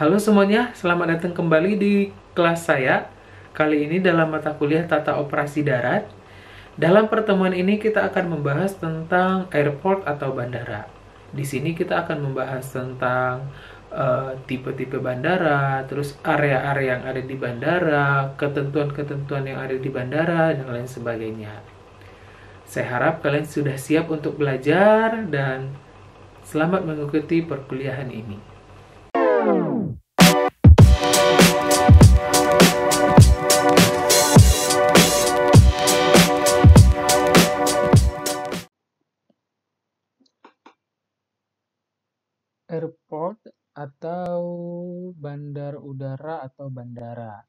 Halo semuanya, selamat datang kembali di kelas saya. Kali ini dalam mata kuliah Tata Operasi Darat. Dalam pertemuan ini kita akan membahas tentang airport atau bandara. Di sini kita akan membahas tentang tipe-tipe bandara, terus area-area yang ada di bandara, ketentuan-ketentuan yang ada di bandara, dan lain sebagainya. Saya harap kalian sudah siap untuk belajar dan selamat mengikuti perkuliahan ini. Airport atau bandar udara atau bandara.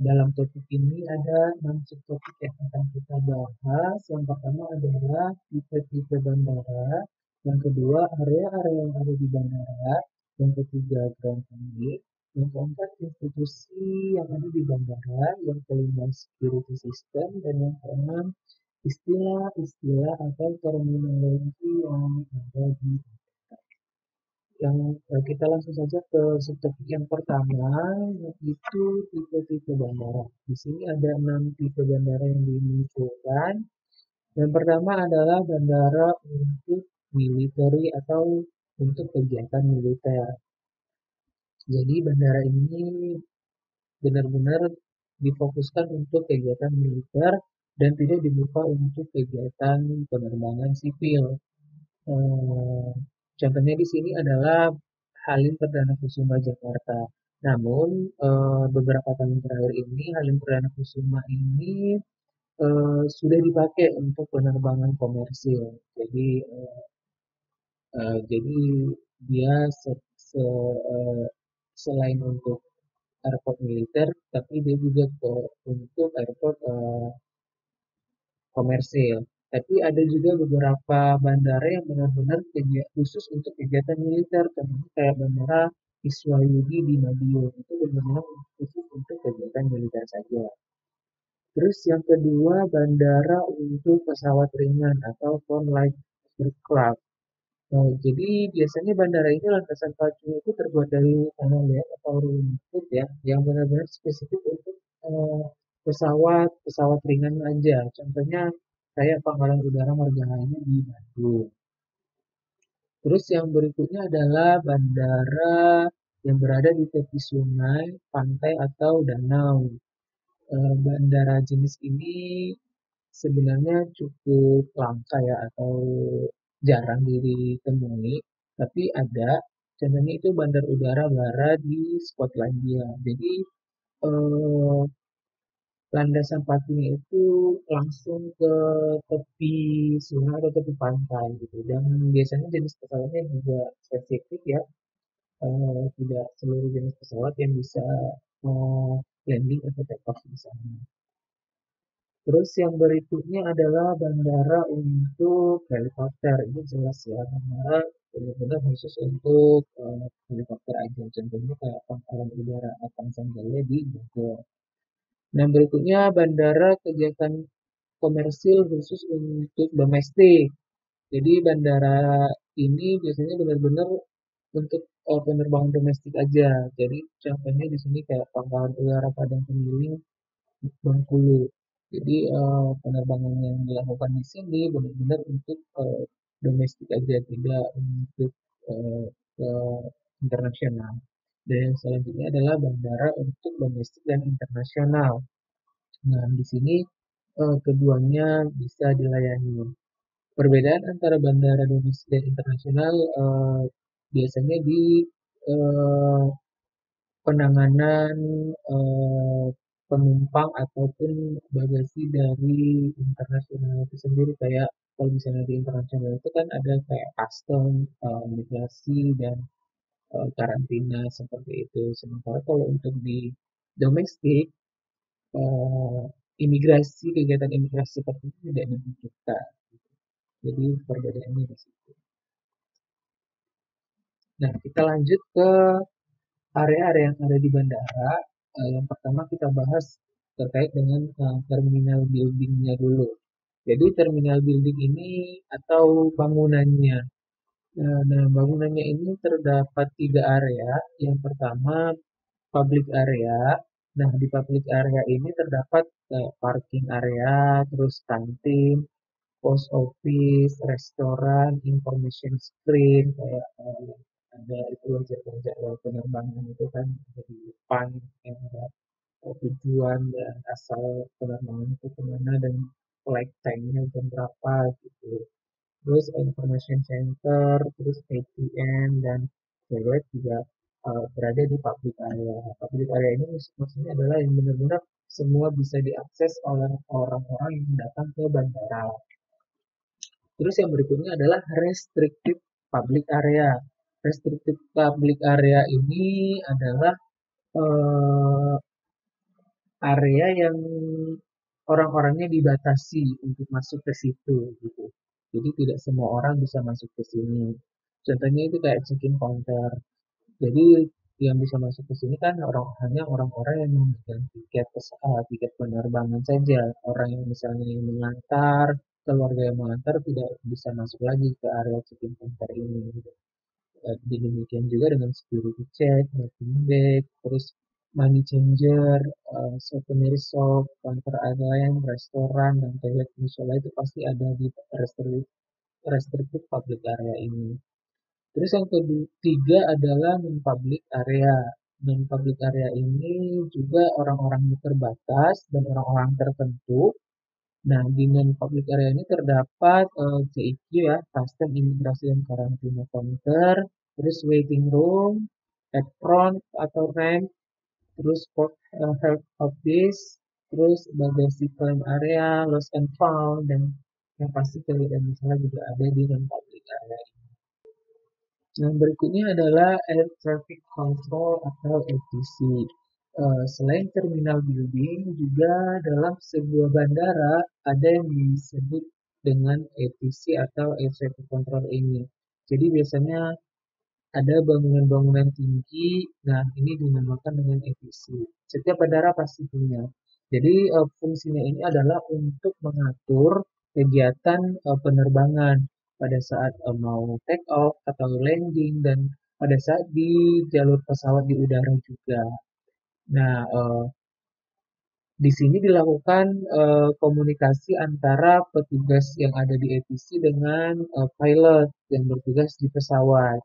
Dalam topik ini ada 6 subtopik yang akan kita bahas. Yang pertama adalah tipe-tipe bandara. Yang kedua, area-area yang ada di bandara. Yang ketiga, ground handling. Yang keempat, institusi yang ada di bandara. Yang kelima, security system. Dan yang keenam, istilah-istilah atau terminologi yang ada di yang kita langsung saja ke subtopik yang pertama, yaitu tipe-tipe bandara. Di sini ada 6 tipe bandara yang dimunculkan. Yang pertama adalah bandara untuk military atau untuk kegiatan militer. Jadi bandara ini benar-benar difokuskan untuk kegiatan militer dan tidak dibuka untuk kegiatan penerbangan sipil. Eh, Contohnya di sini adalah Halim Perdana Kusuma Jakarta. Namun beberapa tahun terakhir ini Halim Perdana Kusuma ini sudah dipakai untuk penerbangan komersil. Jadi dia eh, selain untuk airport militer, tapi dia juga untuk airport komersil. Tapi ada juga beberapa bandara yang benar-benar khusus untuk kegiatan militer, contohnya kayak bandara Iswayudi di Madiun itu benar-benar khusus untuk kegiatan militer saja. Terus yang kedua bandara untuk pesawat ringan atau for light aircraft. Nah, jadi biasanya bandara ini landasan pacunya itu terbuat dari panel LED atau rumput ya, yang benar-benar spesifik untuk pesawat pesawat ringan aja. Contohnya kayak Pangkalan Udara Margahayu di Bandung. Terus yang berikutnya adalah bandara yang berada di tepi sungai, pantai atau danau. Bandara jenis ini sebenarnya cukup langka ya atau jarang ditemui, tapi ada. Contohnya itu Bandar Udara Bara di Skotlandia. Jadi eh, landasan pacunya itu langsung ke tepi sungai atau tepi pantai gitu. Dan biasanya jenis pesawatnya juga spesifik ya. Tidak seluruh jenis pesawat yang bisa landing atau take off di sana. Terus yang berikutnya adalah bandara untuk helikopter. Ini jelas ya, bandara benar-benar khusus untuk helikopter aja. Contohnya kayak Pangkalan Udara Atang Sanjaya di Bogor. Nah, berikutnya bandara kegiatan komersil khusus untuk domestik. Jadi bandara ini biasanya benar-benar untuk penerbangan domestik aja. Jadi contohnya di sini kayak Pangkalan Udara Padang Pemiling Bengkulu. Jadi penerbangan yang dilakukan di sini benar-benar untuk domestik aja, tidak untuk ke internasional. Dan yang selanjutnya adalah bandara untuk domestik dan internasional. Nah, di sini keduanya bisa dilayani. Perbedaan antara bandara domestik dan internasional biasanya di eh, penanganan eh, penumpang ataupun bagasi dari internasional itu sendiri kayak kalau misalnya di internasional itu kan ada kayak custom, imigrasi dan karantina seperti itu. Sementara kalau untuk di domestik eh, imigrasi kegiatan imigrasi seperti itu tidak dibutuhkan. Jadi perbedaannya di situ. Nah, kita lanjut ke area-area yang ada di bandara. Yang pertama kita bahas terkait dengan terminal building-nya dulu. Jadi terminal building ini atau bangunannya. Nah, bangunannya ini terdapat tiga area. Yang pertama public area. Nah, di public area ini terdapat parking area, terus kantin, post office, restoran, information screen, kayak ada itu jadwal penerbangan itu kan di depan yang ada tujuan dan asal penerbangan itu kemana dan flight time-nya jam berapa gitu. Terus information center, terus ATM dan toilet juga berada di public area. Public area ini maksudnya adalah yang benar-benar semua bisa diakses oleh orang-orang yang datang ke bandara. Terus yang berikutnya adalah restricted public area. Restricted public area ini adalah eh, area yang orang-orangnya dibatasi untuk masuk ke situ gitu. Jadi tidak semua orang bisa masuk ke sini. Contohnya itu kayak check-in counter. Jadi yang bisa masuk ke sini kan hanya orang-orang yang memegang tiket penerbangan saja. Orang yang misalnya yang mengantar, keluarga yang mengantar tidak bisa masuk lagi ke area check-in counter ini. Gitu. Demikian juga dengan security check, welcome back, terus money changer, souvenir shop, counter airline, restoran, dan toilet musola itu pasti ada di restricted public area ini. Terus yang ketiga adalah non-public area. Non-public area ini juga orang-orangnya terbatas dan orang-orang tertentu. Nah, di non-public area ini terdapat CIQ ya, Custom Imigrasi dan Karantina Counter, terus waiting room, apron atau ramp, terus port health office, terus bagasi claim area, lost and found, dan yang pasti dan misalnya juga ada di non-public area. Yang berikutnya adalah Air Traffic Control atau ATC. Selain terminal building, juga dalam sebuah bandara ada yang disebut dengan ATC atau Air Traffic Control ini. Jadi biasanya ada bangunan-bangunan tinggi, nah ini dinamakan dengan ATC. Setiap bandara pasti punya. Jadi fungsinya ini adalah untuk mengatur kegiatan penerbangan pada saat mau take off atau landing dan pada saat di jalur pesawat di udara juga. Nah, di sini dilakukan komunikasi antara petugas yang ada di ATC dengan pilot yang bertugas di pesawat.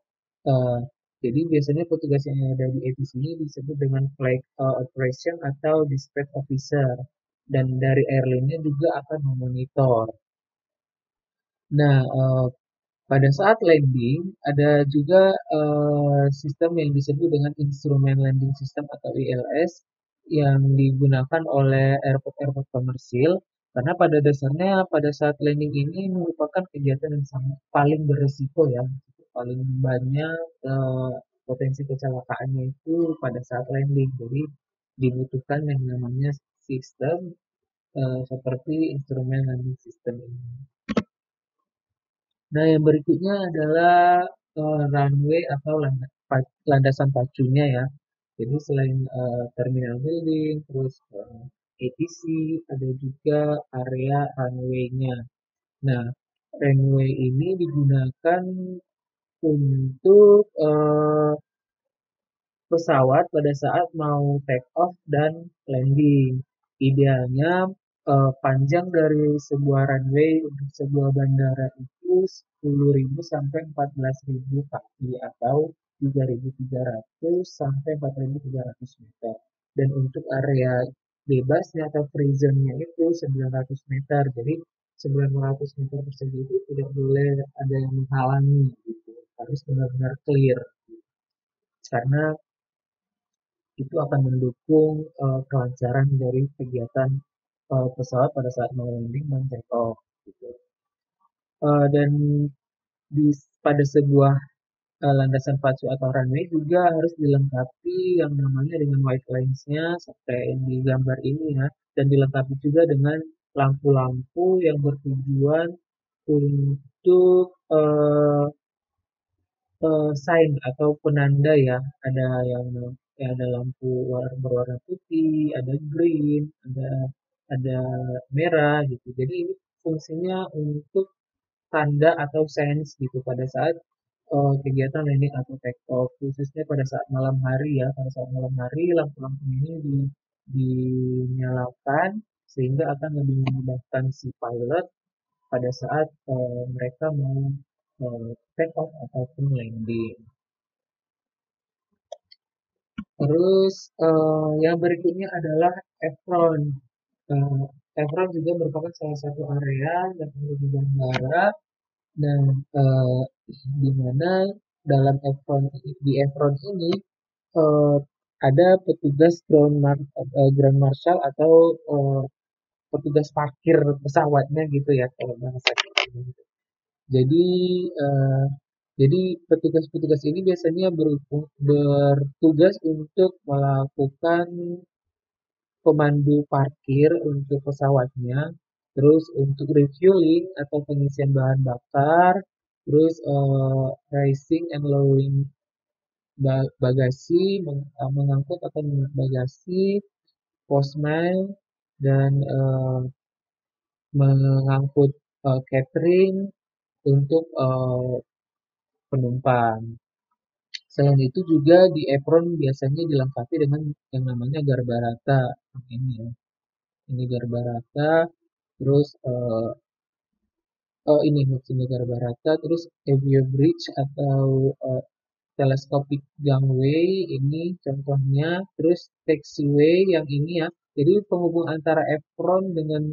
Eh, jadi biasanya petugas yang ada di ATC ini disebut dengan flight operation atau dispatch officer. Dan dari airline-nya juga akan memonitor. Nah, pada saat landing ada juga sistem yang disebut dengan instrument landing system atau ILS yang digunakan oleh airport-airport komersil karena pada dasarnya pada saat landing ini merupakan kegiatan yang sangat paling beresiko ya, paling banyak potensi kecelakaannya itu pada saat landing. Jadi dibutuhkan yang namanya sistem seperti instrumen landing system ini. Nah, yang berikutnya adalah runway atau landasan pacunya ya. Jadi selain terminal building, terus ATC, ada juga area runway-nya. Nah, runway ini digunakan untuk pesawat pada saat mau take off dan landing. Idealnya panjang dari sebuah runway untuk sebuah bandara itu 10.000 sampai 14.000 kaki atau 3.300 sampai 4.300 meter. Dan untuk area bebasnya atau free zone-nya itu 900 meter. Jadi 900 meter persegi itu tidak boleh ada yang menghalangi gitu. Harus benar-benar clear karena itu akan mendukung kelancaran dari kegiatan pesawat pada saat mau landing dan take off gitu. Dan di pada sebuah landasan pacu atau runway juga harus dilengkapi yang namanya dengan white lines-nya seperti yang di gambar ini ya, dan dilengkapi juga dengan lampu-lampu yang bertujuan untuk sign atau penanda ya. Ada yang ya ada lampu berwarna putih, ada green, ada merah gitu. Jadi ini fungsinya untuk tanda atau signs gitu pada saat kegiatan landing atau take off khususnya pada saat malam hari ya. Pada saat malam hari lampu-lampu ini dinyalakan sehingga akan lebih memudahkan si pilot pada saat mereka mau take off ataupun landing. Terus yang berikutnya adalah apron. Eh, Apron juga merupakan salah satu area yang ada di bandara dan di mana dalam apron ini eh, ada petugas ground marshal atau eh, petugas parkir pesawatnya gitu ya kalau bahasa kita. Jadi eh, jadi petugas-petugas ini biasanya bertugas untuk melakukan pemandu parkir untuk pesawatnya, terus untuk refueling atau pengisian bahan bakar, terus rising and lowering bagasi, mengangkut atau mengangkut bagasi, postman, dan mengangkut catering untuk penumpang. Selain itu juga di apron biasanya dilengkapi dengan yang namanya garbarata. Ini ya, ini garbarata. Terus ini maksudnya garbarata. Terus Avio Bridge atau telescopic gangway ini contohnya. Terus taxiway yang ini ya. Jadi penghubung antara apron dengan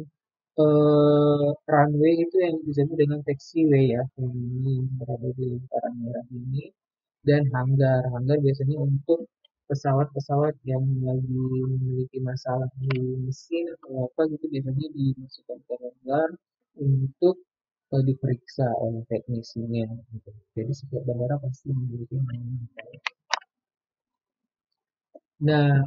runway itu yang disebut dengan taxiway ya. Ini yang berada di lingkaran merah ini. Dan hanggar. Hanggar biasanya untuk pesawat-pesawat yang lagi memiliki masalah di mesin atau apa gitu biasanya dimasukkan ke hanggar untuk diperiksa oleh teknisinya gitu. Jadi setiap bandara pasti memiliki hanggar. Nah,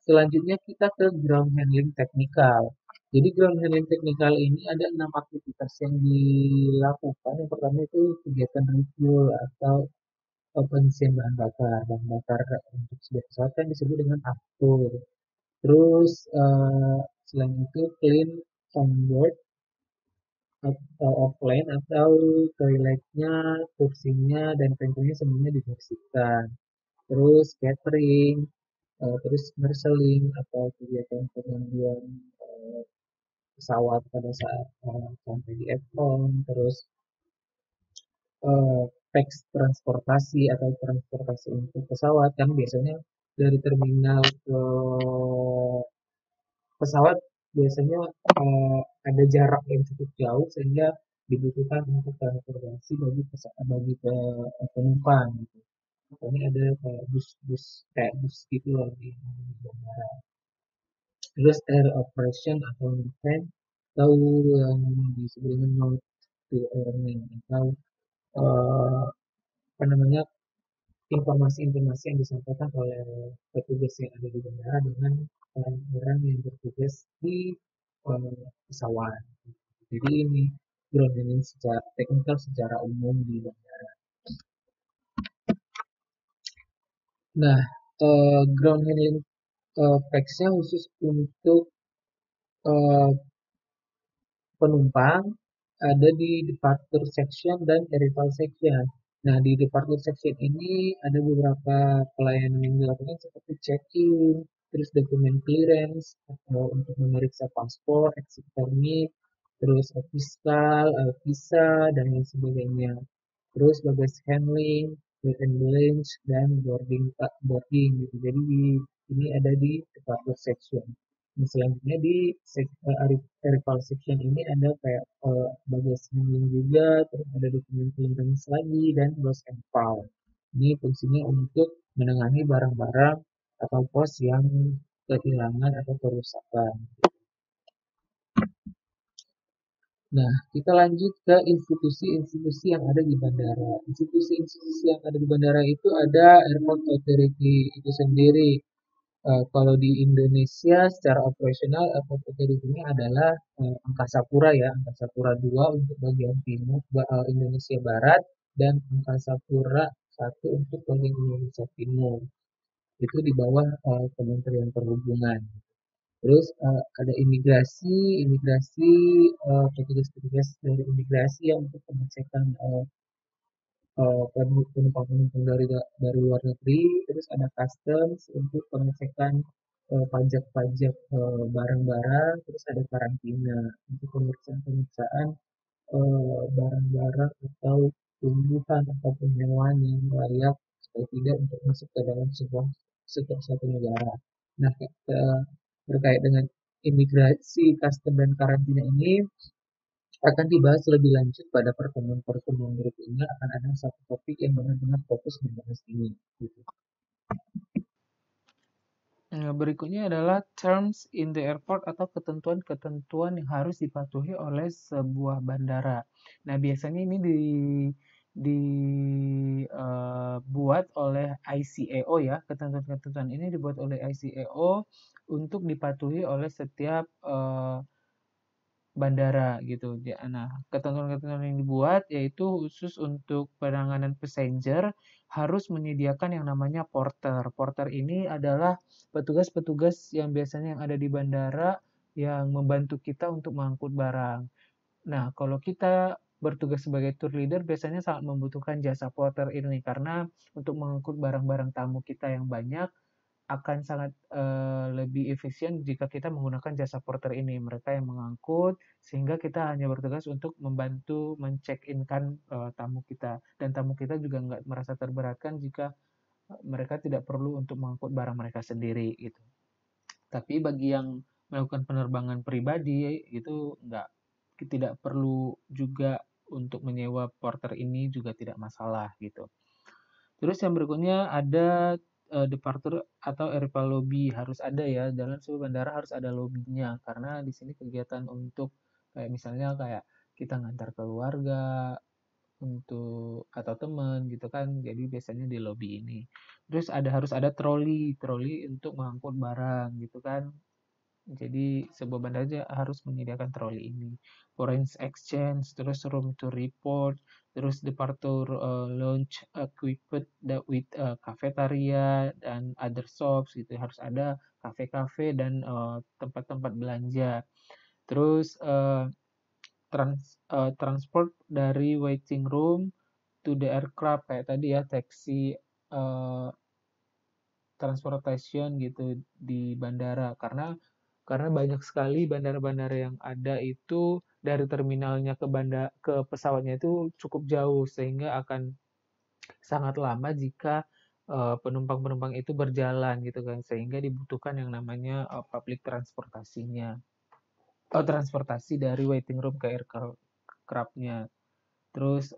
selanjutnya kita ke ground handling teknikal. Jadi ground handling teknikal ini ada 6 aktivitas yang dilakukan. Yang pertama itu kegiatan refuel atau pengisian bahan bakar. Bahan bakar untuk sebuah pesawat kan disebut dengan aftur. Terus selain itu clean onboard atau offline atau toiletnya, kursinya, dan pintunya semuanya dibersihkan. Terus catering, terus marshalling atau kegiatan pengundian pesawat pada saat sampai di airport. Terus teks transportasi atau transportasi untuk pesawat kan biasanya dari terminal ke pesawat biasanya ada jarak yang cukup jauh sehingga dibutuhkan untuk transportasi penumpang gitu. Ini ada kayak bus gitu loh di bandara. Terus air operation atau maintenance atau yang disebut dengan mode to airman atau eh, apa namanya informasi-informasi yang disampaikan oleh petugas yang ada di bandara dengan orang-orang yang bertugas di pesawat. Jadi ini ground handling secara teknikal secara umum di bandara. Nah, ground handling facts-nya khusus untuk eh, penumpang ada di departure section dan arrival section. Nah, di departure section ini ada beberapa pelayanan yang dilakukan seperti check-in, terus dokumen clearance, atau untuk memeriksa paspor, exit permit, terus fiskal, visa, dan lain sebagainya. Terus bagage handling, weight and balance, dan boarding gitu. Jadi ini ada di departure section. Nah, selanjutnya di arrival section ini ada kayak bagage handling juga, terus ada dokumen clearance lagi, dan lost and found. Ini fungsinya untuk menangani barang-barang atau pos yang kehilangan atau kerusakan. Nah, kita lanjut ke institusi-institusi yang ada di bandara. Institusi-institusi yang ada di bandara itu ada Airport Authority itu sendiri. Kalau di Indonesia secara operasional Airport Authority-nya adalah Angkasa Pura ya, Angkasa Pura 2 untuk bagian timur Indonesia Barat dan Angkasa Pura 1 untuk bagian Indonesia Timur. Itu di bawah Kementerian Perhubungan. Terus ada imigrasi petugas-petugas dari imigrasi yang untuk pengecekan penumpang-penumpang dari luar negeri, terus ada customs untuk pengecekan pajak-pajak barang-barang, terus ada karantina untuk pemeriksaan-pemeriksaan barang-barang atau tumbuhan ataupun hewan yang layak supaya tidak untuk masuk ke dalam sebuah satu negara. Nah, terkait dengan imigrasi, custom dan karantina ini akan dibahas lebih lanjut pada pertemuan-pertemuan berikutnya. Akan ada satu topik yang benar-benar fokus membahas ini. Gitu. Berikutnya adalah terms in the airport atau ketentuan-ketentuan yang harus dipatuhi oleh sebuah bandara. Nah, biasanya ini dibuat oleh ICAO ya. Ketentuan-ketentuan ini dibuat oleh ICAO untuk dipatuhi oleh setiap bandara gitu. Nah, ketentuan-ketentuan yang dibuat yaitu khusus untuk penanganan passenger harus menyediakan yang namanya porter. Porter ini adalah petugas-petugas yang biasanya yang ada di bandara yang membantu kita untuk mengangkut barang. Nah, kalau kita bertugas sebagai tour leader biasanya sangat membutuhkan jasa porter ini karena untuk mengangkut barang-barang tamu kita yang banyak akan sangat lebih efisien jika kita menggunakan jasa porter ini. Mereka yang mengangkut sehingga kita hanya bertugas untuk membantu men-check-in-kan tamu kita. Dan tamu kita juga nggak merasa terberatkan jika mereka tidak perlu untuk mengangkut barang mereka sendiri gitu. Tapi bagi yang melakukan penerbangan pribadi itu nggak tidak perlu juga untuk menyewa porter ini juga tidak masalah gitu. Terus yang berikutnya ada departure atau arrival lobby harus ada ya dalam sebuah bandara harus ada lobbynya karena di sini kegiatan untuk kayak misalnya kayak kita ngantar keluarga untuk atau teman gitu kan jadi biasanya di lobby ini terus harus ada troli untuk mengangkut barang gitu kan jadi sebuah bandara aja harus menyediakan troli ini. Foreign exchange, terus room to report, terus departure lounge equipped with cafeteria dan other shops gitu. Harus ada kafe-kafe dan tempat-tempat belanja. Terus transport dari waiting room to the aircraft kayak tadi ya taxi uh, transportation gitu di bandara karena banyak sekali bandara-bandara yang ada itu dari terminalnya ke pesawatnya itu cukup jauh sehingga akan sangat lama jika penumpang-penumpang itu berjalan gitu kan sehingga dibutuhkan yang namanya public transportasinya. Oh, transportasi dari waiting room ke aircraft-nya. Terus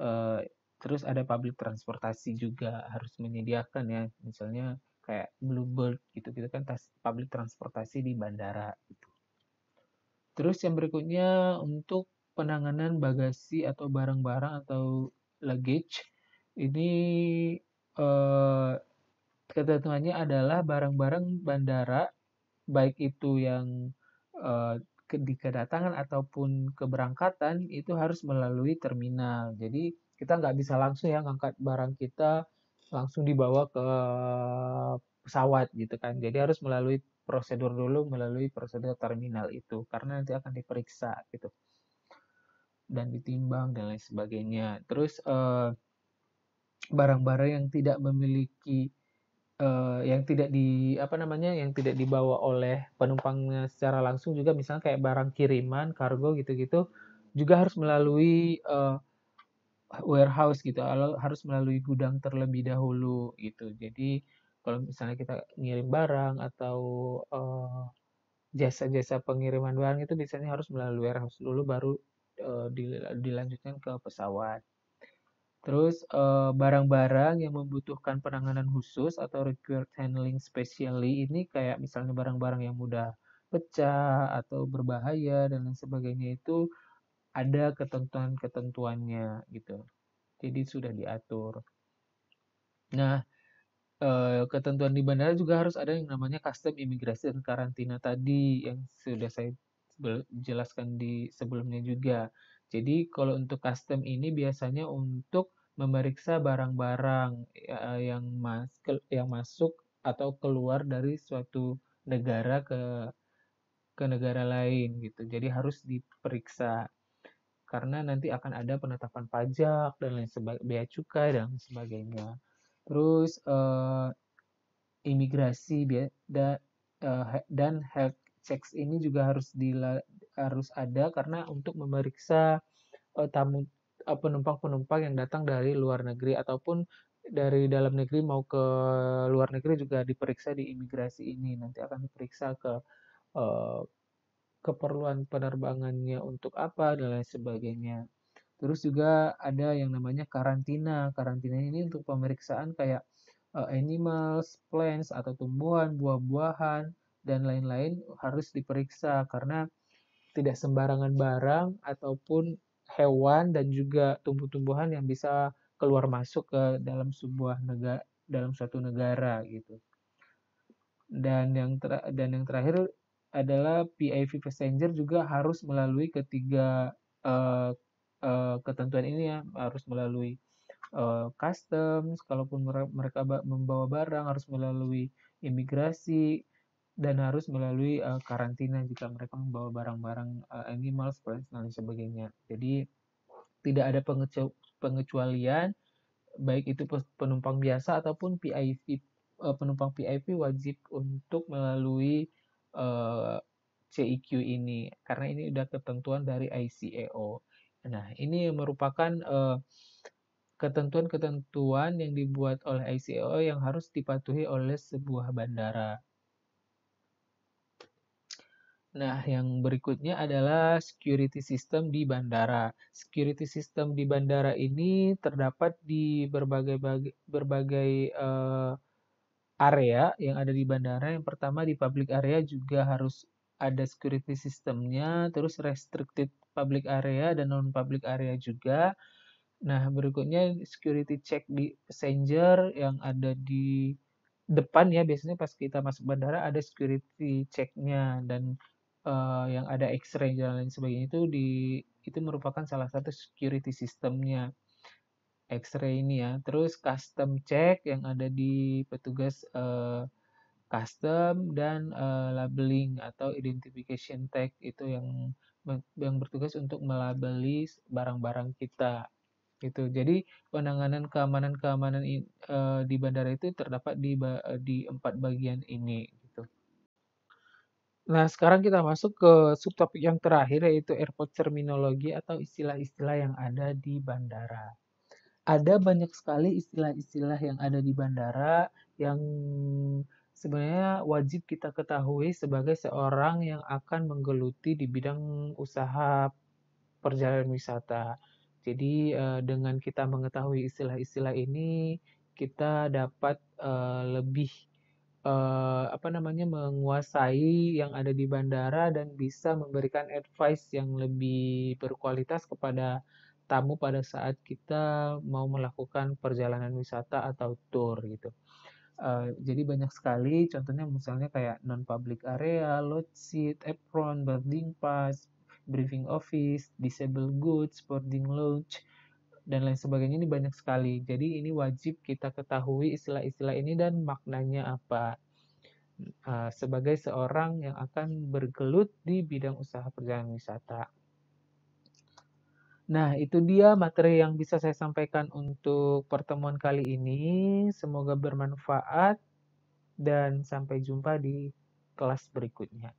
terus ada public transportasi juga harus menyediakan ya. Misalnya kayak Bluebird gitu gitu kan public transportasi di bandara gitu. Terus yang berikutnya untuk penanganan bagasi atau barang-barang atau luggage ini eh, ketentuannya adalah barang-barang bandara baik itu yang di kedatangan ataupun keberangkatan itu harus melalui terminal. Jadi kita nggak bisa langsung ya ngangkat barang kita langsung dibawa ke pesawat gitu kan. Jadi harus melalui prosedur dulu melalui prosedur terminal itu karena nanti akan diperiksa gitu dan ditimbang dan lain sebagainya. Terus barang-barang yang tidak memiliki yang tidak apa namanya yang tidak dibawa oleh penumpangnya secara langsung juga misalnya kayak barang kiriman kargo gitu-gitu juga harus melalui warehouse gitu harus melalui gudang terlebih dahulu gitu jadi kalau misalnya kita ngirim barang atau jasa-jasa pengiriman barang itu biasanya harus melalui warehouse dulu baru dilanjutkan ke pesawat. Terus barang-barang yang membutuhkan penanganan khusus atau required handling specially ini kayak misalnya barang-barang yang mudah pecah atau berbahaya dan lain sebagainya itu ada ketentuan-ketentuannya gitu. Jadi sudah diatur. Nah, ketentuan di bandara juga harus ada yang namanya custom imigrasi dan karantina tadi yang sudah saya jelaskan di sebelumnya juga. Jadi kalau untuk custom ini biasanya untuk memeriksa barang-barang yang masuk atau keluar dari suatu negara ke negara lain gitu. Jadi harus diperiksa karena nanti akan ada penetapan pajak dan lain sebagainya, bea cukai dan sebagainya. Terus imigrasi dan health checks ini juga harus ada karena untuk memeriksa tamu penumpang-penumpang yang datang dari luar negeri ataupun dari dalam negeri mau ke luar negeri juga diperiksa di imigrasi ini. Nanti akan diperiksa ke eh, keperluan penerbangannya untuk apa dan lain sebagainya. Terus juga ada yang namanya karantina. Karantina ini untuk pemeriksaan kayak animals, plants atau tumbuhan, buah-buahan dan lain-lain harus diperiksa karena tidak sembarangan barang ataupun hewan dan juga tumbuh-tumbuhan yang bisa keluar masuk ke dalam dalam suatu negara gitu. Dan yang terakhir adalah PIV passenger juga harus melalui ketiga uh, ketentuan ini ya, harus melalui customs, kalaupun mereka membawa barang harus melalui imigrasi dan harus melalui karantina jika mereka membawa barang-barang animals, plants dan sebagainya. Jadi tidak ada pengecualian baik itu penumpang biasa ataupun PIV. Penumpang PIV wajib untuk melalui CEQ ini karena ini udah ketentuan dari ICAO. Nah, ini merupakan ketentuan-ketentuan yang dibuat oleh ICAO yang harus dipatuhi oleh sebuah bandara. Nah, yang berikutnya adalah security system di bandara. Security system di bandara ini terdapat di berbagai area yang ada di bandara. Yang pertama di public area juga harus ada security systemnya, terus restricted public area dan non-public area juga. Nah, berikutnya security check di passenger yang ada di depan ya, biasanya pas kita masuk bandara ada security check-nya dan yang ada X-ray dan lain sebagainya itu merupakan salah satu security systemnya X-ray ini ya. Terus custom check yang ada di petugas custom dan labeling atau identification tag itu yang bertugas untuk melabeli barang-barang kita gitu. Jadi penanganan keamanan-keamanan di bandara itu terdapat di 4 bagian ini gitu. Nah, sekarang kita masuk ke subtopik yang terakhir yaitu airport terminologi atau istilah-istilah yang ada di bandara. Ada banyak sekali istilah-istilah yang ada di bandara yang sebenarnya wajib kita ketahui sebagai seorang yang akan menggeluti di bidang usaha perjalanan wisata. Jadi dengan kita mengetahui istilah-istilah ini, kita dapat lebih apa namanya menguasai yang ada di bandara dan bisa memberikan advice yang lebih berkualitas kepada tamu pada saat kita mau melakukan perjalanan wisata atau tour gitu. Jadi banyak sekali contohnya misalnya kayak non-public area, load seat, apron, boarding pass, briefing office, disable goods, boarding lounge, dan lain sebagainya ini banyak sekali. Jadi ini wajib kita ketahui istilah-istilah ini dan maknanya apa. Sebagai seorang yang akan bergelut di bidang usaha perjalanan wisata. Nah, itu dia materi yang bisa saya sampaikan untuk pertemuan kali ini. Semoga bermanfaat dan sampai jumpa di kelas berikutnya.